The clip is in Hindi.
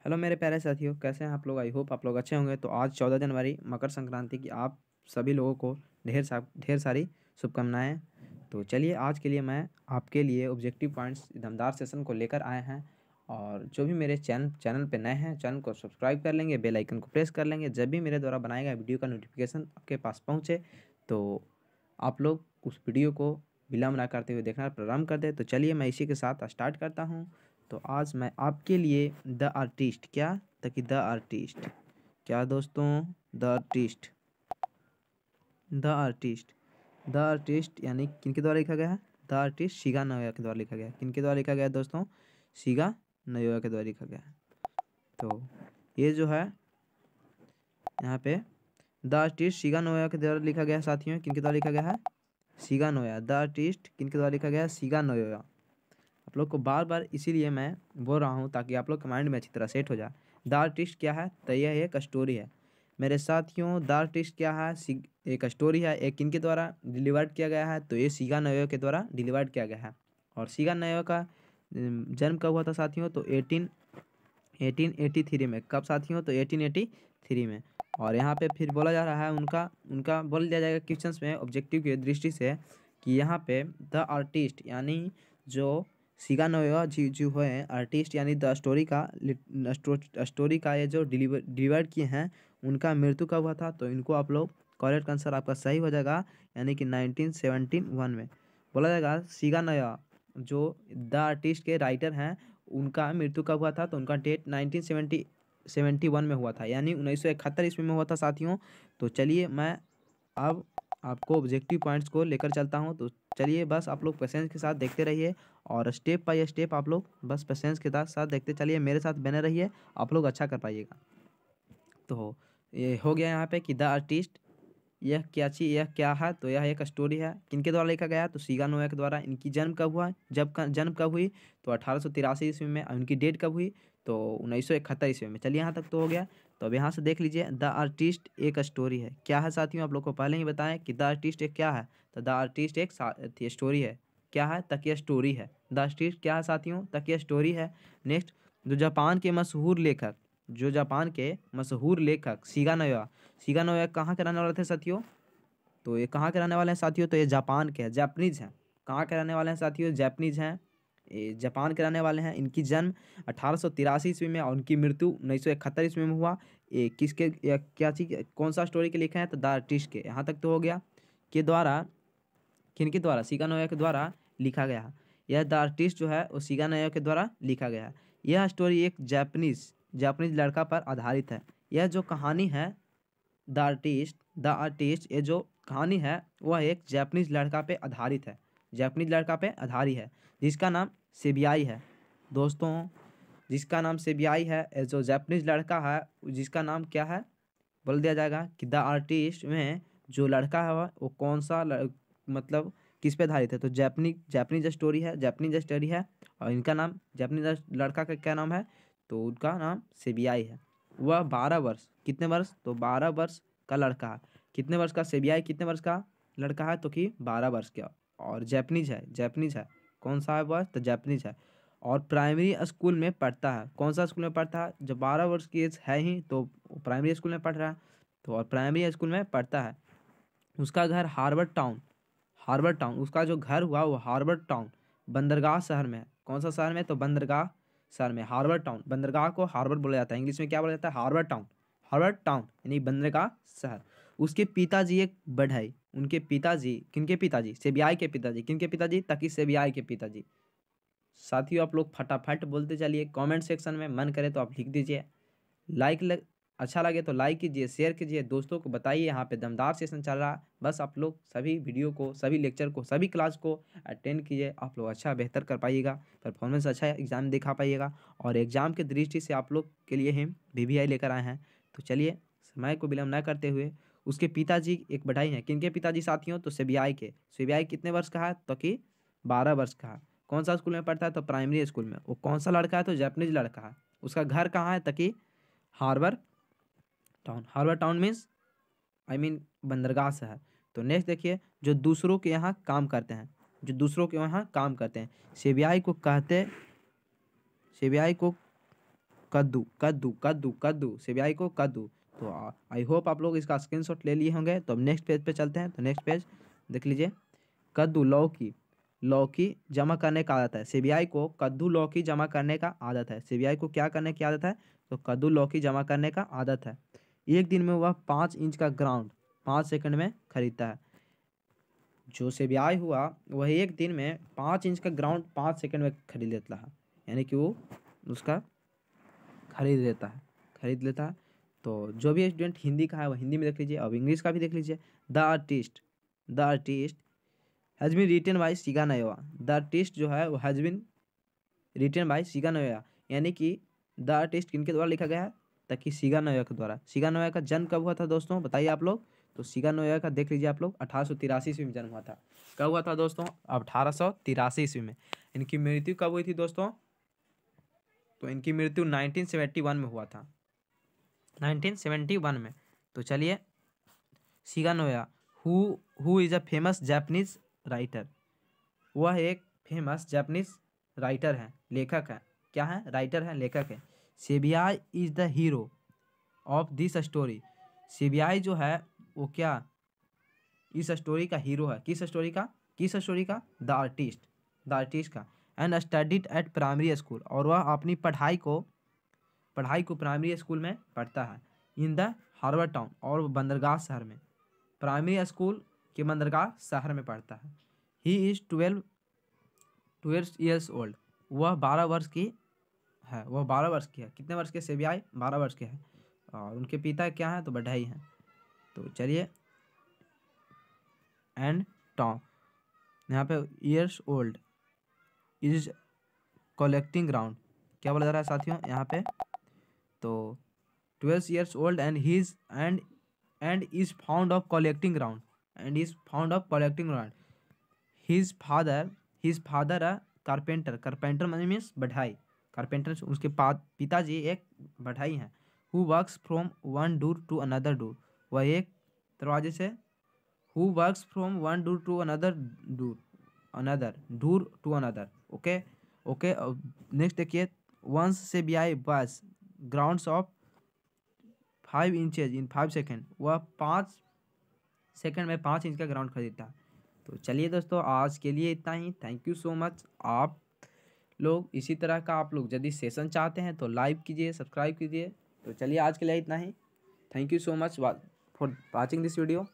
हेलो मेरे प्यारे साथियों, कैसे हैं आप लोग। आई होप आप लोग अच्छे होंगे। तो आज 14 जनवरी मकर संक्रांति की आप सभी लोगों को ढेर सारी शुभकामनाएं। तो चलिए आज के लिए मैं आपके लिए ऑब्जेक्टिव पॉइंट्स दमदार सेशन को लेकर आए हैं। और जो भी मेरे चैनल पे नए हैं, चैनल को सब्सक्राइब कर लेंगे, बेल आइकन को प्रेस कर लेंगे। जब भी मेरे द्वारा बनाए गए वीडियो का नोटिफिकेशन आपके पास पहुँचे तो आप लोग उस वीडियो को विलम्ब ना करते हुए देखना प्रारंभ कर दें। तो चलिए मैं इसी के साथ स्टार्ट करता हूँ। तो आज मैं आपके लिए द आर्टिस्ट द आर्टिस्ट क्या दोस्तों, द आर्टिस्ट द आर्टिस्ट यानी किनके द्वारा लिखा गया है। द आर्टिस्ट शिगा नोया के द्वारा लिखा गया है। किनके द्वारा लिखा गया है दोस्तों, शिगा नोया के द्वारा लिखा गया है। तो ये जो है यहाँ पे द आर्टिस्ट शिगा नोया के द्वारा लिखा गया है साथियों। किनके द्वारा लिखा गया है, शिगा नोया। द आर्टिस्ट किनके द्वारा लिखा गया है, शिगा नोया। आप लोग को बार बार इसीलिए मैं बोल रहा हूँ ताकि आप लोग के माइंड में अच्छी तरह सेट हो जाए। द आर्टिस्ट क्या है, तो यह एक स्टोरी है मेरे साथियों। द आर्टिस्ट क्या है, एक स्टोरी है। एक किनके द्वारा डिलीवर्ड किया गया है, तो ये शिगा नोया के द्वारा डिलीवर्ड किया गया है। और शिगा नोया का जन्म कब हुआ था साथियों, तो 1883 में। कब साथियों, तो 1883 में। और यहाँ पे फिर बोला जा रहा है उनका बोल दिया जाएगा क्वेश्चंस में ऑब्जेक्टिव की दृष्टि से कि यहाँ पे द आर्टिस्ट यानी जो शिगा नोया जी जो है आर्टिस्ट यानी द स्टोरी का ये जो डिलीवर्ड किए हैं उनका मृत्यु कब हुआ था। तो इनको आप लोग करेक्ट आंसर आपका सही हो जाएगा, यानी कि 1971 में बोला जाएगा। शिगा नोया जो द आर्टिस्ट के राइटर हैं उनका मृत्यु कब हुआ था, तो उनका डेट 1971 में हुआ था, यानी 1971 ईस्वी में हुआ था साथियों। तो चलिए मैं अब आपको ऑब्जेक्टिव पॉइंट्स को लेकर चलता हूं। तो चलिए बस आप लोग पेशेंस के साथ देखते रहिए और स्टेप बाय स्टेप आप लोग बस पेशेंस के साथ देखते चलिए, मेरे साथ बने रहिए, आप लोग अच्छा कर पाइएगा। तो ये हो गया यहाँ पे कि द आर्टिस्ट यह क्या है, तो यह एक स्टोरी है। किनके द्वारा लिखा गया है, तो शिगा नोया के द्वारा। इनकी जन्म कब हुआ, जन्म कब हुई, तो 1883 ईस्वी में। और उनकी डेट कब हुई, तो 1971 ईस्वी में। चलिए यहाँ तक तो हो गया। तो अब यहाँ से देख लीजिए, द आर्टिस्ट एक स्टोरी है। क्या है साथियों, आप लोग को पहले ही बताएं कि द आर्टिस्ट एक क्या है, तो द आर्टिस्ट एक स्टोरी है। क्या है, तक यह स्टोरी है। द आर्टिस्ट क्या है साथियों, तक यह स्टोरी है। नेक्स्ट, जो जापान के मशहूर लेखक शिगा नोया कहाँ के रहने वाले थे साथियों, तो ये कहाँ के रहने वाले हैं साथियों, तो ये जापान के हैं, जापानीज हैं। कहाँ के रहने वाले हैं साथियों, जापानीज हैं, ये जापान के रहने वाले हैं। इनकी जन्म 1883 ईस्वी में और उनकी मृत्यु 1971 ईस्वी में हुआ। ये किसके क्या चीज कौन सा स्टोरी के लिखे हैं, तो द आर्टिस्ट के। यहाँ तक तो हो गया। के द्वारा किनके द्वारा, शिगा नोया के द्वारा लिखा गया है। यह द आर्टिस्ट जो है वो शिगा नोया के द्वारा लिखा गया है। यह स्टोरी एक जापानीज लड़का पर आधारित है। यह जो कहानी है द आर्टिस्ट ये जो कहानी है वह एक जापानीज लड़का पे आधारित है। जापानीज लड़का पे आधारित है जिसका नाम सेबियाई है दोस्तों। जिसका नाम सेबियाई है, ये जो जापानीज लड़का है जिसका नाम क्या है, बोल दिया जाएगा कि द आर्टिस्ट में जो लड़का है वो कौन सा मतलब किस पे आधारित है, तो जापानीज स्टोरी है। और इनका नाम जापानीज लड़का का क्या नाम है, तो उनका नाम सेबियाई है। वह 12 वर्ष, कितने वर्ष, तो 12 वर्ष का लड़का है। कितने वर्ष का, सेबियाई कितने वर्ष का लड़का है, तो कि 12 वर्ष का। और जापानीज है। कौन सा है वह, तो जापानीज है। और प्राइमरी स्कूल में पढ़ता है। कौन सा स्कूल में पढ़ता है, जब 12 वर्ष की एज है ही तो प्राइमरी स्कूल में पढ़ रहा है। तो और प्राइमरी स्कूल में पढ़ता है। उसका घर हार्वर्ड टाउन उसका जो घर हुआ वो हार्वर्ड टाउन बंदरगाह शहर में है। कौन सा शहर में, तो बंदरगाह शहर में। हार्वर्ड टाउन, बंदरगाह को हार्वर्ड बोला जाता है, इंग्लिश में क्या बोला जाता है, हार्वर्ड टाउन यानी बंदरगाह शहर। उसके पिताजी एक बढ़ई, उनके पिताजी, किनके पिताजी, सेबियाई के पिताजी। किनके पिताजी, ताकि सेबियाई के पिताजी। साथियों आप लोग फटाफट बोलते चलिए, कमेंट सेक्शन में मन करे तो आप लिख दीजिए। अच्छा लगे तो लाइक कीजिए, शेयर कीजिए, दोस्तों को बताइए। यहाँ पे दमदार सेशन चल रहा है। बस आप लोग सभी वीडियो को, सभी लेक्चर को, सभी क्लास को अटेंड कीजिए। आप लोग अच्छा बेहतर कर पाइएगा, परफॉर्मेंस अच्छा एग्जाम दिखा पाइएगा। और एग्जाम की दृष्टि से आप लोग के लिए हम VVI लेकर आए हैं। तो चलिए समय को विलम्ब न करते हुए, उसके पिताजी एक बढ़ई हैं। किनके पिताजी साथियों, तो सेबियाई के। सेबियाई कितने वर्ष का है, तो कि 12 वर्ष का है। कौन सा स्कूल में पढ़ता है, तो प्राइमरी स्कूल में। वो कौन सा लड़का है, तो जापानीज लड़का है। उसका घर कहाँ है, ताकि हार्वर्ड टाउन मीन्स बंदरगाह शहर। तो नेक्स्ट देखिए, जो दूसरों के यहाँ काम करते हैं, सेबियाई को कद्दू कद्दू कद्दू कद्दू, सीबीआई को कद्दू। तो आई होप आप लोग इसका स्क्रीनशॉट ले लिए होंगे। तो अब नेक्स्ट पेज पे चलते हैं। तो नेक्स्ट पेज देख लीजिए, कद्दू लौकी, लौकी जमा करने का आदत है। सीबीआई को कद्दू लौकी जमा करने का आदत है। सीबीआई को क्या करने की आदत है? तो कद्दू लौकी जमा करने का आदत है। एक दिन में वह 5 इंच का ग्राउंड 5 सेकंड में खरीदता है। जो सीबीआई हुआ वह एक दिन में 5 इंच का ग्राउंड 5 सेकंड में खरीद लेता है, यानी कि वो उसका खरीद लेता है। तो जो भी स्टूडेंट हिंदी का है वो हिंदी में देख लीजिए। अब इंग्लिश का भी देख लीजिए। The artist has been written by Shiga Nova. The artist जो है वो has been written by Shiga Nova, यानी कि द आर्टिस्ट किनके द्वारा लिखा गया है? ताकि शिगा नोवा के द्वारा। शिगा नोवा का जन्म कब हुआ था दोस्तों, बताइए आप लोग। तो शिगा नोवा का देख लीजिए आप लोग, 1883 ईस्वी में जन्म हुआ था। कब हुआ था दोस्तों? 1883 ईस्वी में। इनकी मृत्यु कब हुई थी दोस्तों? तो इनकी मृत्यु 1971 में हुआ था, 1971 में। तो चलिए, Shiga Nova who is a famous Japanese writer. वह एक फेमस जापानीज राइटर है, लेखक है। क्या है? राइटर है, लेखक है। CBI is the hero of this story. CBI जो है वो क्या इस स्टोरी का हीरो है? किस स्टोरी का? द आर्टिस्ट का। And studied at primary school, और वह अपनी पढ़ाई को प्राइमरी स्कूल में पढ़ता है। इन द हार्बर टाउन, और वो बंदरगाह शहर में, प्राइमरी स्कूल के बंदरगाह शहर में पढ़ता है। He is 12 years old. वह 12 वर्ष की है। कितने वर्ष के? सीबीआई 12 वर्ष के हैं। और उनके पिता क्या हैं? तो बढ़ई हैं। तो चलिए, एंड टॉम, यहाँ पे years old is collecting ground, क्या बोला जा रहा है साथियों यहाँ पे? तो 12 years old and is found of collecting ground, his father a carpenter means बढ़ाई। कारपेंटर उसके पिताजी एक बढ़ाई हैं। Who works from one door to another door, वह एक दरवाजे से who works from one door to another. Okay. Next देखिए, वंस से बी आई बस grounds of 5 inches in 5 second, वह 5 सेकेंड में 5 इंच का ग्राउंड खरीदता है। तो चलिए दोस्तों, आज के लिए इतना ही। Thank you so much. आप लोग इसी तरह का आप लोग यदि सेशन चाहते हैं तो लाइक कीजिए, सब्सक्राइब कीजिए। तो चलिए, आज के लिए इतना ही। Thank you so much for watching this video.